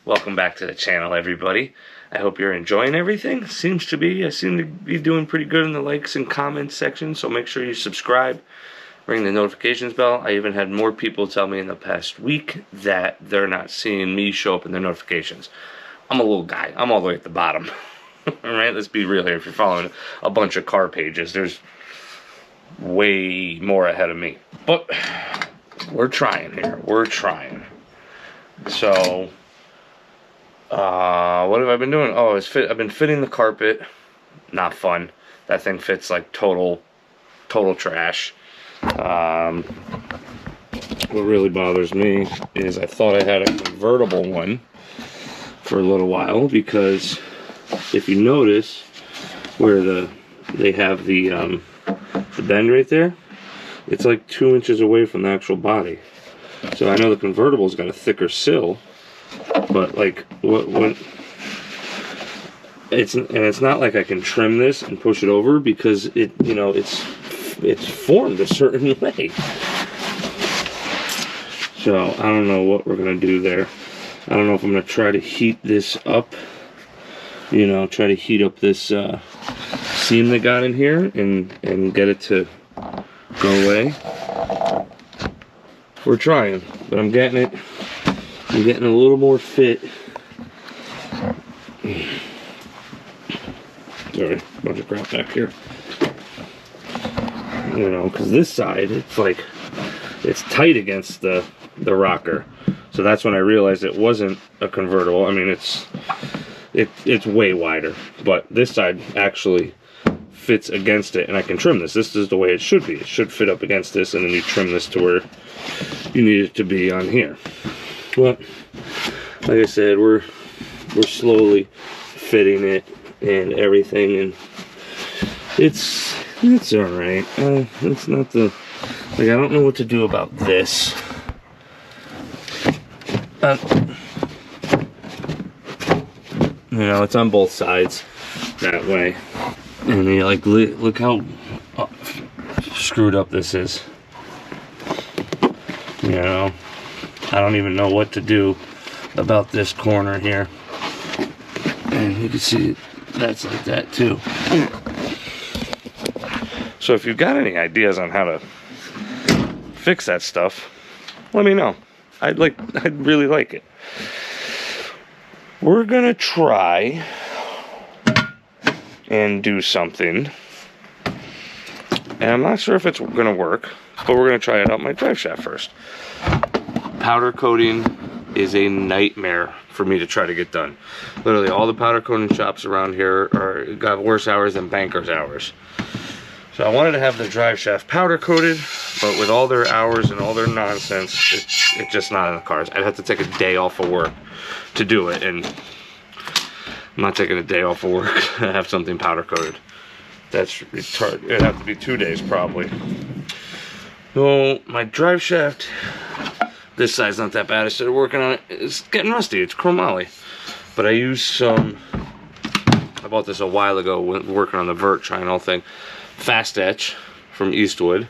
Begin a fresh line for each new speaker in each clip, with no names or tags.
Welcome back to the channel, everybody. I hope you're enjoying everything. Seems to be. I seem to be doing pretty good in the likes and comments section, so make sure you subscribe, ring the notifications bell. I even had more people tell me in the past week that they're not seeing me show up in their notifications. I'm a little guy. I'm all the way at the bottom. Alright, let's be real here. If you're following a bunch of car pages, there's way more ahead of me. But we're trying here. We're trying. So, what have I been doing? Oh, I've been fitting the carpet. Not fun. That thing fits like total trash. What really bothers me is I thought I had a convertible one for a little while, because if you notice where they have the bend right there, it's like 2 inches away from the actual body. So I know the convertible's got a thicker sill, but like what it's not like I can trim this and push it over, because it's formed a certain way. So I don't know what we're gonna do there. I don't know if I'm gonna try to heat this up, try to heat up this seam that got in here and get it to go away. We're trying, but I'm getting a little more fit. Sorry, a bunch of crap back here. Because this side, it's tight against the rocker. So that's when I realized it wasn't a convertible. I mean, it's way wider, but this side actually fits against it, and I can trim this. This is the way it should be. It should fit up against this, and then you trim this to where you need it to be on here. But like I said, we're slowly fitting it and everything, and it's all right. It's not I don't know what to do about this. It's on both sides that way, and look how screwed up this is. I don't even know what to do about this corner here, and you can see that's like that too. So if you've got any ideas on how to fix that stuff, let me know. I'd really like it. We're gonna try and do something, and I'm not sure if it's gonna work, but we're gonna try it out my drive shaft first. Powder coating is a nightmare for me to try to get done. Literally all the powder coating shops around here got worse hours than bankers' hours. So I wanted to have the drive shaft powder coated, but with all their hours and all their nonsense, it's just not in the cars. I'd have to take a day off of work to do it, and I'm not taking a day off of work to have something powder coated. That's retarded. It'd have to be 2 days probably. Well, my drive shaft, this side's not that bad. I started working on it. It's getting rusty. It's chromoly. But I used I bought this a while ago, working on the vert triangle thing. Fast Etch from Eastwood,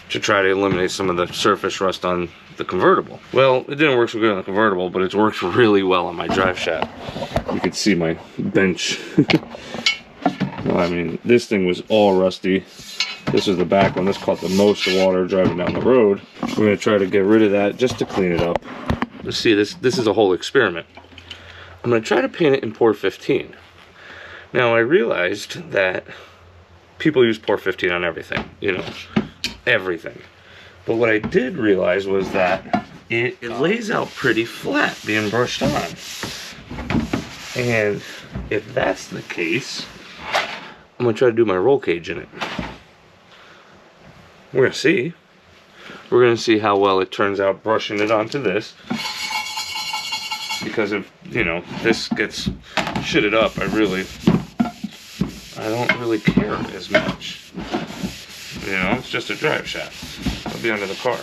to try to eliminate some of the surface rust on the convertible. Well, it didn't work so good on the convertible, but it's worked really well on my drive shaft. You can see my bench. I mean, this thing was all rusty. This is the back one. This caught the most water driving down the road. We're going to try to get rid of that just to clean it up. Let's see, this is a whole experiment. I'm going to try to paint it in Por 15. Now, I realized that people use Por 15 on everything, everything. But what I did realize was that it lays out pretty flat being brushed on. And if that's the case, I'm going to try to do my roll cage in it. We're going to see. We're going to see how well it turns out brushing it onto this. Because if, this gets shitted up, I don't really care as much. It's just a drive shaft. It'll be under the car.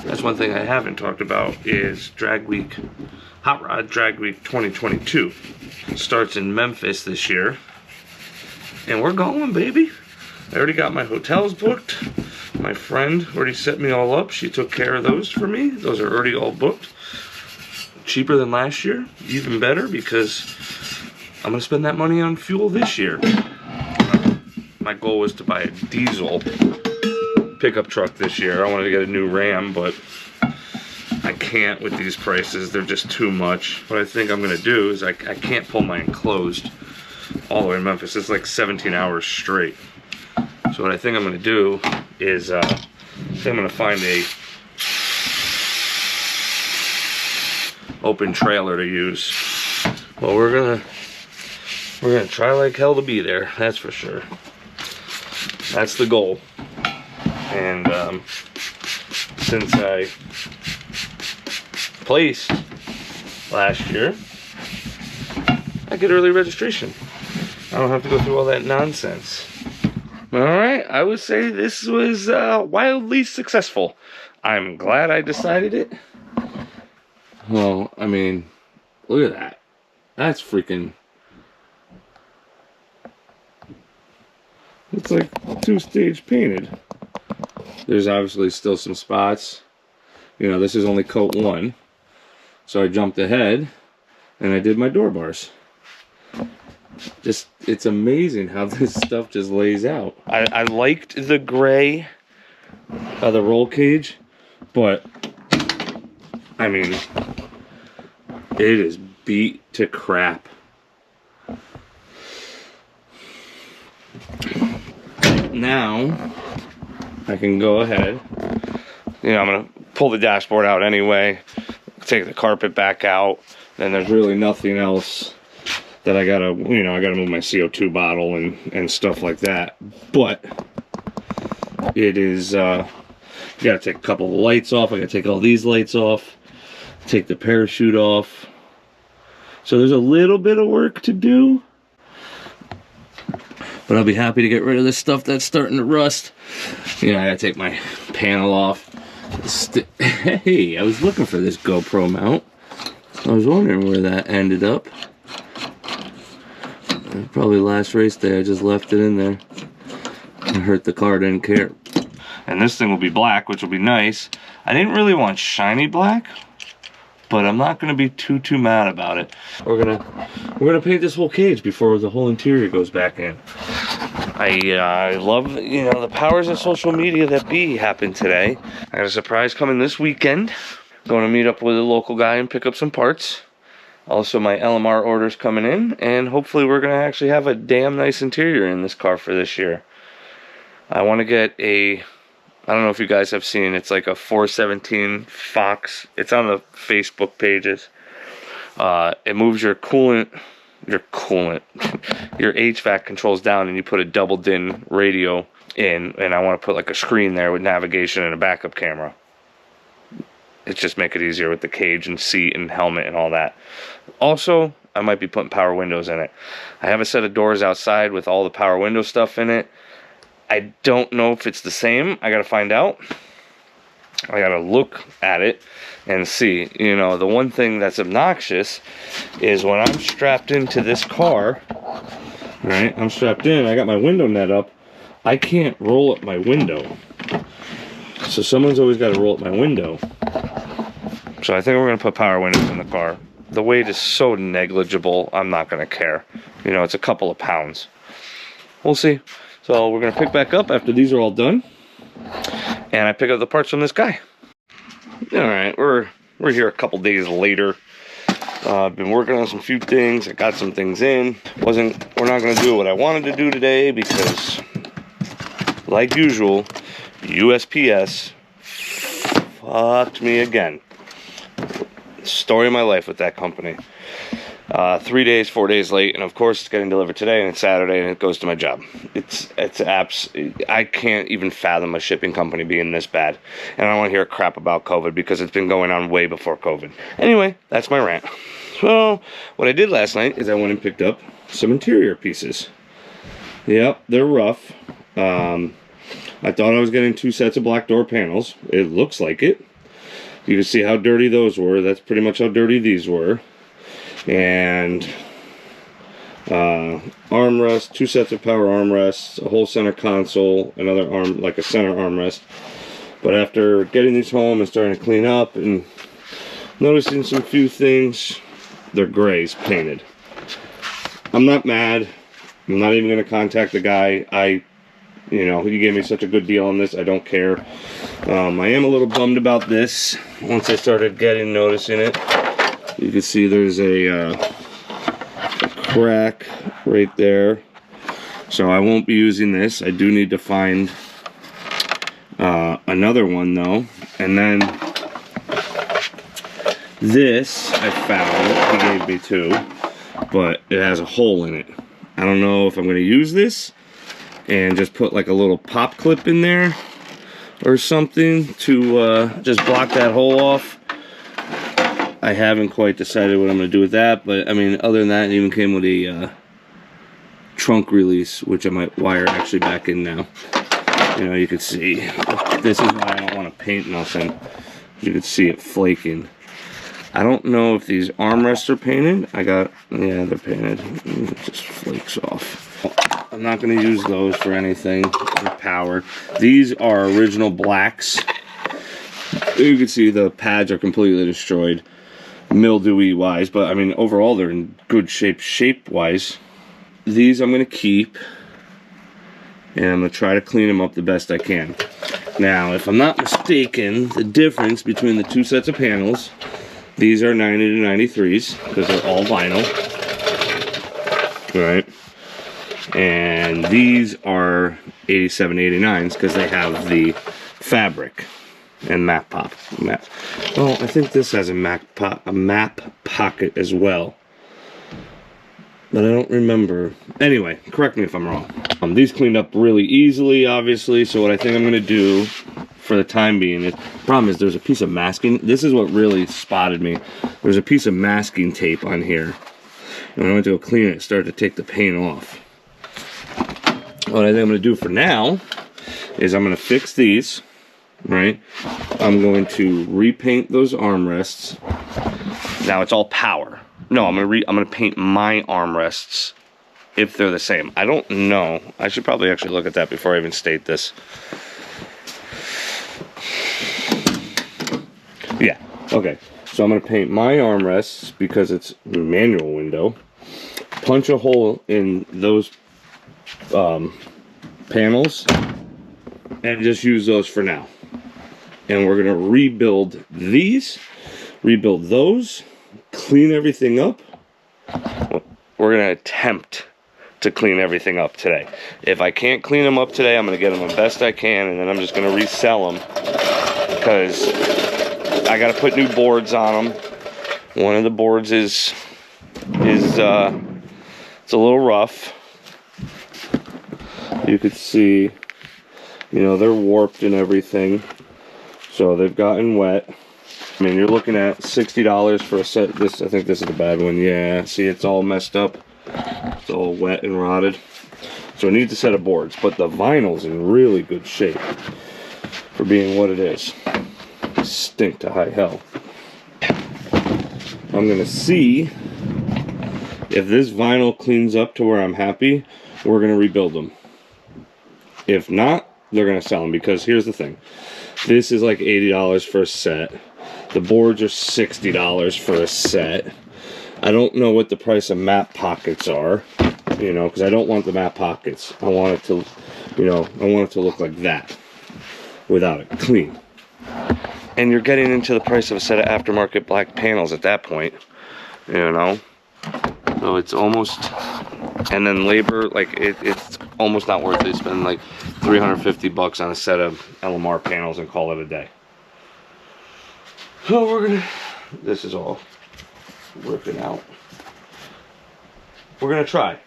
That's one thing I haven't talked about is Drag Week, Hot Rod Drag Week 2022. It starts in Memphis this year. And we're going, baby. I already got my hotels booked. My friend already set me all up. She took care of those for me. Those are already all booked. cheaper than last year, even better, because I'm gonna spend that money on fuel this year. My goal was to buy a diesel pickup truck this year. I wanted to get a new Ram, but I can't with these prices. They're just too much. What I think I'm gonna do is I can't pull my enclosed all the way to Memphis. It's like 17 hours straight. So what I think I'm gonna do is I'm gonna find a open trailer to use. Well, we're gonna try like hell to be there, that's for sure. That's the goal. And since I placed last year, I get early registration. I don't have to go through all that nonsense. All right, I would say this was wildly successful. I'm glad I decided it. Well, I mean, look at that. That's freaking... It's like 2-stage painted. There's obviously still some spots. You know, this is only coat 1. So I jumped ahead and I did my door bars. Just, it's amazing how this stuff just lays out. I liked the gray of the roll cage, but I mean, it is beat to crap. Now I can go ahead, you know, I'm gonna pull the dashboard out anyway, take the carpet back out, and there's really nothing else that I gotta, you know, I gotta move my CO2 bottle and stuff like that. But it is, you gotta take a couple of lights off. I gotta take all these lights off, take the parachute off. So there's a little bit of work to do, but I'll be happy to get rid of this stuff that's starting to rust. You know, I gotta take my panel off. Hey, I was looking for this GoPro mount. I was wondering where that ended up. Probably last race day, I just left it in there. I hurt the car, didn't care. And this thing will be black, which will be nice. I didn't really want shiny black, but I'm not gonna be too mad about it. We're gonna paint this whole cage before the whole interior goes back in. I love, you know, the powers of social media that happened today. I got a surprise coming this weekend. Going to meet up with a local guy and pick up some parts. Also, my LMR orders coming in, and hopefully we're going to actually have a damn nice interior in this car for this year. I want to get a, I don't know if you guys have seen, it's like a 417 Fox. It's on the Facebook pages. It moves your coolant, your HVAC controls down, and you put a double DIN radio in, and I want to put like a screen there with navigation and a backup camera. It's just make it easier with the cage and seat and helmet and all that. Also, I might be putting power windows in it. I have a set of doors outside with all the power window stuff in it. I don't know if it's the same. I gotta find out. I gotta look at it and see. You know, the one thing that's obnoxious is when I'm strapped into this car, right? I'm strapped in, I got my window net up. I can't roll up my window. So someone's always got to roll up my window. So I think we're going to put power windows in the car. The weight is so negligible, I'm not going to care. You know, it's a couple of pounds. We'll see. So we're going to pick back up after these are all done. And I pick up the parts from this guy. Alright, we're here a couple days later. I've been working on some few things. I got some things in. We're not going to do what I wanted to do today because, like usual, USPS fucked me again. Story of my life with that company. 3 days, 4 days late, and of course it's getting delivered today, and it's Saturday, and it goes to my job. I can't even fathom a shipping company being this bad. And I don't want to hear crap about COVID because it's been going on way before COVID. Anyway, that's my rant. So what I did last night is I went and picked up some interior pieces. Yep, they're rough. I thought I was getting 2 sets of black door panels. It looks like it. You can see how dirty those were. That's pretty much how dirty these were. And armrest, 2 sets of power armrests, a whole center console, another arm, like a center armrest. But after getting these home and starting to clean up and Noticing some few things. They're grays painted. I'm not mad. I'm not even going to contact the guy. You know, he gave me such a good deal on this. I don't care. I am a little bummed about this. Once I started noticing it, you can see there's a crack right there. So I won't be using this. I do need to find another one though. And then this I found, he gave me two, but it has a hole in it. I don't know if I'm going to use this and just put like a little pop clip in there or something to just block that hole off. I haven't quite decided what I'm going to do with that, but I mean, other than that, it even came with a trunk release, which I might wire actually back in now. You know, you can see, this is why I don't want to paint nothing. You can see it flaking. I don't know if these armrests are painted. Yeah, they're painted. It just flakes off. I'm not going to use those for anything with power. These are original blacks. You can see the pads are completely destroyed, mildewy wise, but I mean overall they're in good shape wise. These I'm going to keep, and I'm going to try to clean them up the best I can. Now, if I'm not mistaken, the difference between the two sets of panels, these are 90 to 93s because they're all vinyl, right? And these are 87, 89s because they have the fabric and map pop. Well, I think this has a map pocket as well, but I don't remember. Anyway, correct me if I'm wrong. These cleaned up really easily, obviously. So what I think I'm going to do for the time being is, problem is there's a piece of masking. This is what really spotted me. There's a piece of masking tape on here, and when I went to go clean it, it started to take the paint off. What I think I'm going to do for now is I'm going to fix these, right? I'm going to repaint those armrests. Now it's all power. No, I'm going to paint my armrests if they're the same. I don't know. I should probably actually look at that before I even state this. Yeah, okay. So I'm going to paint my armrests because it's a manual window. Punch a hole in those panels and just use those for now. And we're going to rebuild these, rebuild those, clean everything up. We're going to attempt to clean everything up today. If I can't clean them up today, I'm going to get them the best I can, and then I'm just going to resell them because I got to put new boards on them. One of the boards is it's a little rough. You could see, you know, they're warped and everything, so they've gotten wet. I mean, you're looking at $60 for a set. This, I think this is the bad one. Yeah, see, it's all messed up. It's all wet and rotted. So it needs a set of boards, but the vinyl's in really good shape for being what it is. Stink to high hell. I'm gonna see if this vinyl cleans up to where I'm happy. We're gonna rebuild them. If not, they're gonna sell them, because here's the thing. This is like $80 for a set. The boards are $60 for a set. I don't know what the price of map pockets are, you know, because I don't want the map pockets. I want it to, you know, I want it to look like that without it clean. And you're getting into the price of a set of aftermarket black panels at that point, you know. So it's almost, and then labor, like it's almost not worth it. Spend like $350 on a set of LMR panels and call it a day. So we're gonna, this is all working out. We're gonna try.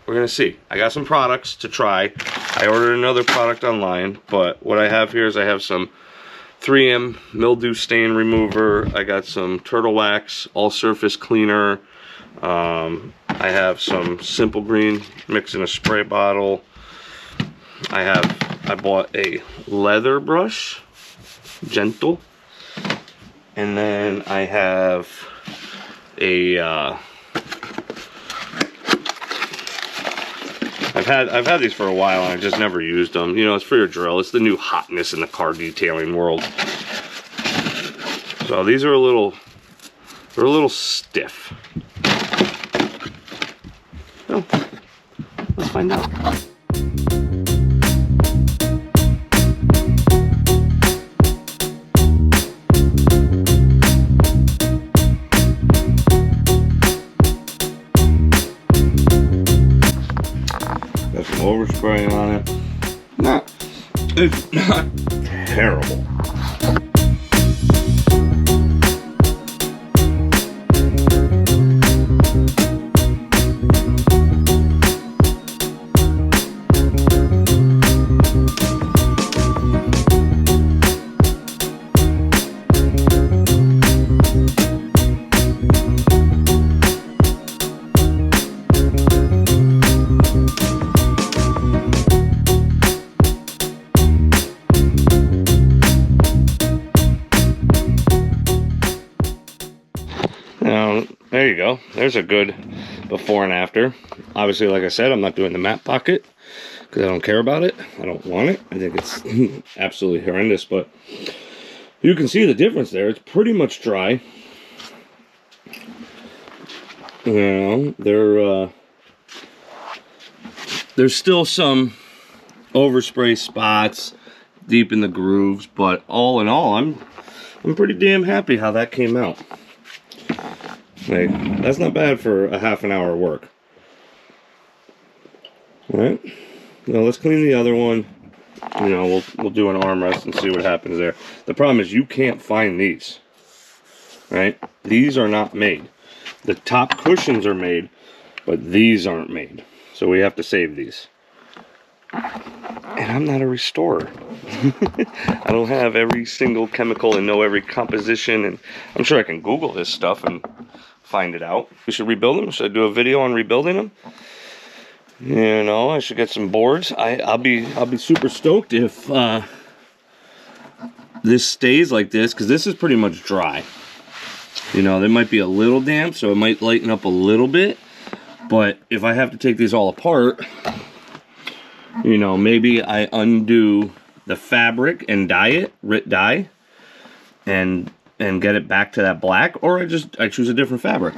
We're gonna see. I got some products to try. I ordered another product online, but what I have here is I have some 3M mildew stain remover. I got some turtle wax, all surface cleaner. I have some Simple Green mixed in a spray bottle. I bought a leather brush, gentle. And then I have a I've had these for a while and I just never used them. You know, it's for your drill. It's the new hotness in the car detailing world. So these are a little They're a little stiff. Well, let's find out. Got some overspray on it. It's not terrible. There you go. There's a good before and after. Obviously, like I said, I'm not doing the matte pocket because I don't care about it. I don't want it. I think it's absolutely horrendous, but you can see the difference there. It's pretty much dry. You know, there's still some overspray spots deep in the grooves, but all in all, I'm pretty damn happy how that came out. Like, that's not bad for a half an hour work. Alright, now let's clean the other one. You know, we'll do an armrest and see what happens there. The problem is you can't find these. Right? These are not made. The top cushions are made, but these aren't made. So we have to save these. And I'm not a restorer. I don't have every single chemical and know every composition, and I'm sure I can Google this stuff and find it out. We should rebuild them. Should I do a video on rebuilding them? You know, I should get some boards. I'll be super stoked if this stays like this, because this is pretty much dry. You know, they might be a little damp, so it might lighten up a little bit. But if I have to take these all apart, you know, maybe I undo the fabric and dye it, RIT dye, and get it back to that black, or I choose a different fabric.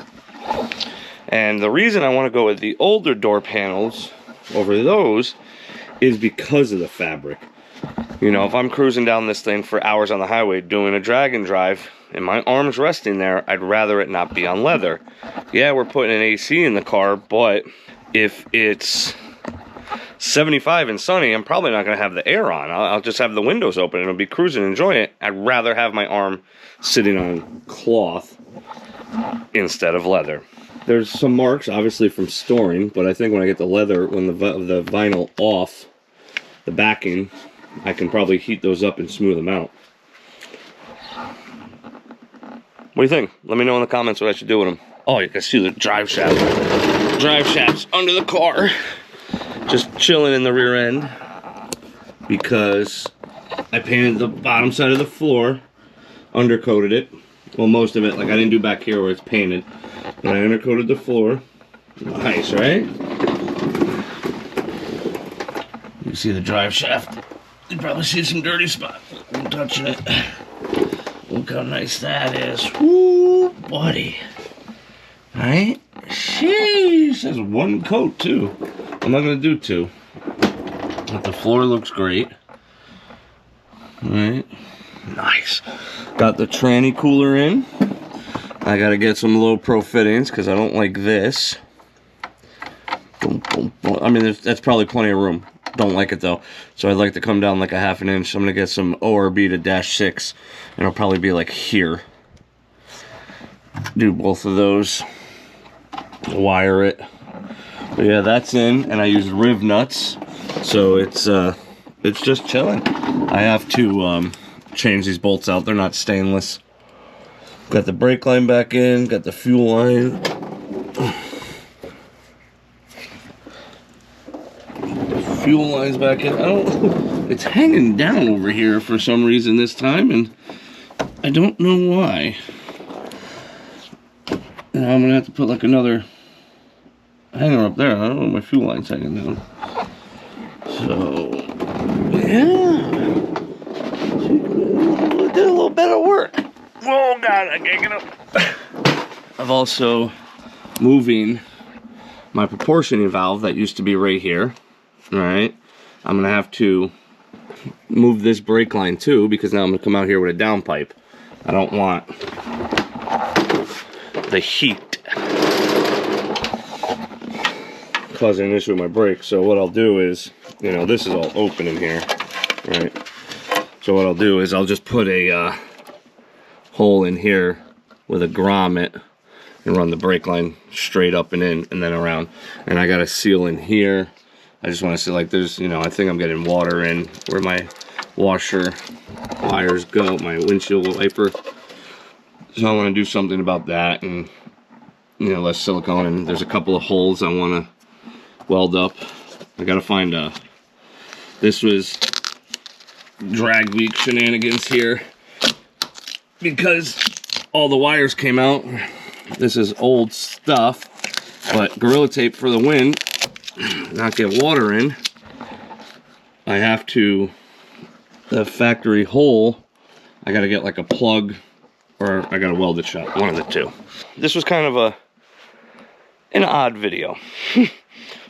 And the reason I want to go with the older door panels over those is because of the fabric. You know, if I'm cruising down this thing for hours on the highway doing a drag and drive and my arm's resting there, I'd rather it not be on leather. Yeah, we're putting an AC in the car, but if it's 75 and sunny, I'm probably not going to have the air on. I'll just have the windows open and I'll be cruising and enjoying it. I'd rather have my arm sitting on cloth instead of leather. There's some marks, obviously, from storing, but I think when I get the leather, when the vinyl off the backing, I can probably heat those up and smooth them out. What do you think? Let me know in the comments what I should do with them. Oh, you can see the drive shaft. Drive shaft's under the car. Just chilling in the rear end because I painted the bottom side of the floor, undercoated it. Well, most of it, like I didn't do back here where it's painted. And I undercoated the floor. Nice, right? You see the drive shaft. You probably see some dirty spots. I'm touching it. Look how nice that is. Woo, buddy. Right? Sheesh. That's one coat, too. I'm not going to do two. But the floor looks great. Alright. Nice. Got the tranny cooler in. I got to get some low pro fittings because I don't like this. I mean, that's probably plenty of room. Don't like it though. So I'd like to come down like a half an inch. I'm going to get some ORB to -6. And it'll probably be like here. Do both of those. Wire it. But yeah, that's in, and I use riv nuts, so it's just chilling. I have to change these bolts out. They're not stainless. Got the brake line back in. Got the fuel line. The fuel line's back in. I don't. It's hanging down over here for some reason this time, and I don't know why. Now I'm gonna have to put like another hanger up there. I don't know, my fuel line's hanging down. So, yeah. Did a little bit of work. Oh, God, I can't get up. of also moving my proportioning valve that used to be right here. All right, I'm gonna have to move this brake line too, because now I'm gonna come out here with a downpipe. I don't want the heat causing an issue with my brake. So what I'll do is, you know, this is all open in here, right? So what I'll do is I'll just put a hole in here with a grommet and run the brake line straight up and in and then around. And I got a seal in here. I just want to see, like, there's, you know, I think I'm getting water in where my washer wires go, my windshield wiper. So I want to do something about that, and, you know, less silicone. And there's a couple of holes I want to weld up. I got to find a, this was drag week shenanigans here because all the wires came out. This is old stuff, but Gorilla Tape for the wind, not get water in. I have to, the factory hole, I gotta get like a plug, or I gotta weld it shut, one of the two. This was kind of an odd video.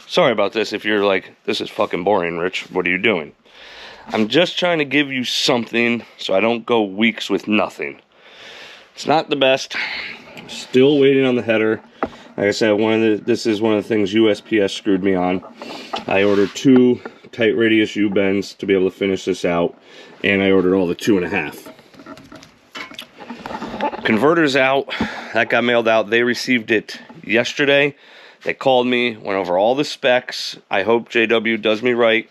Sorry about this if you're like, this is fucking boring, Rich, what are you doing? I'm just trying to give you something so I don't go weeks with nothing. It's not the best. Still waiting on the header. Like I said, this is one of the things USPS screwed me on. I ordered 2 tight radius U-bends to be able to finish this out, and I ordered all the 2.5. Converter's out. That got mailed out. They received it yesterday. They called me, went over all the specs. I hope JW does me right.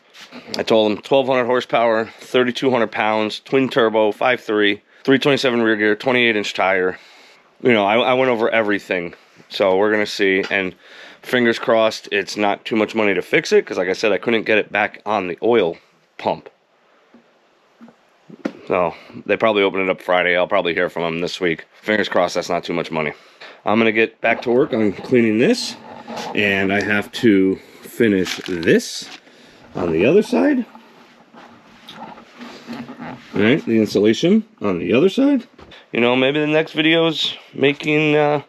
I told them 1,200 horsepower, 3,200 pounds, twin turbo, 5.3, 327 rear gear, 28-inch tire. You know, I went over everything. So we're going to see. And fingers crossed it's not too much money to fix it. Because like I said, I couldn't get it back on the oil pump. So they probably open it up Friday. I'll probably hear from them this week. Fingers crossed that's not too much money. I'm going to get back to work on cleaning this. And I have to finish this on the other side. Alright, the insulation on the other side. You know, maybe the next video is making the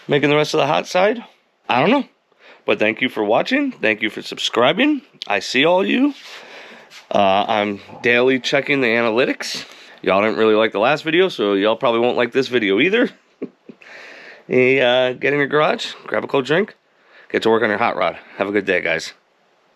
rest of the hot side. I don't know. But thank you for watching. Thank you for subscribing. I see all you. I'm daily checking the analytics. Y'all didn't really like the last video, so y'all probably won't like this video either. Get in your garage, grab a cold drink, get to work on your hot rod. Have a good day, guys.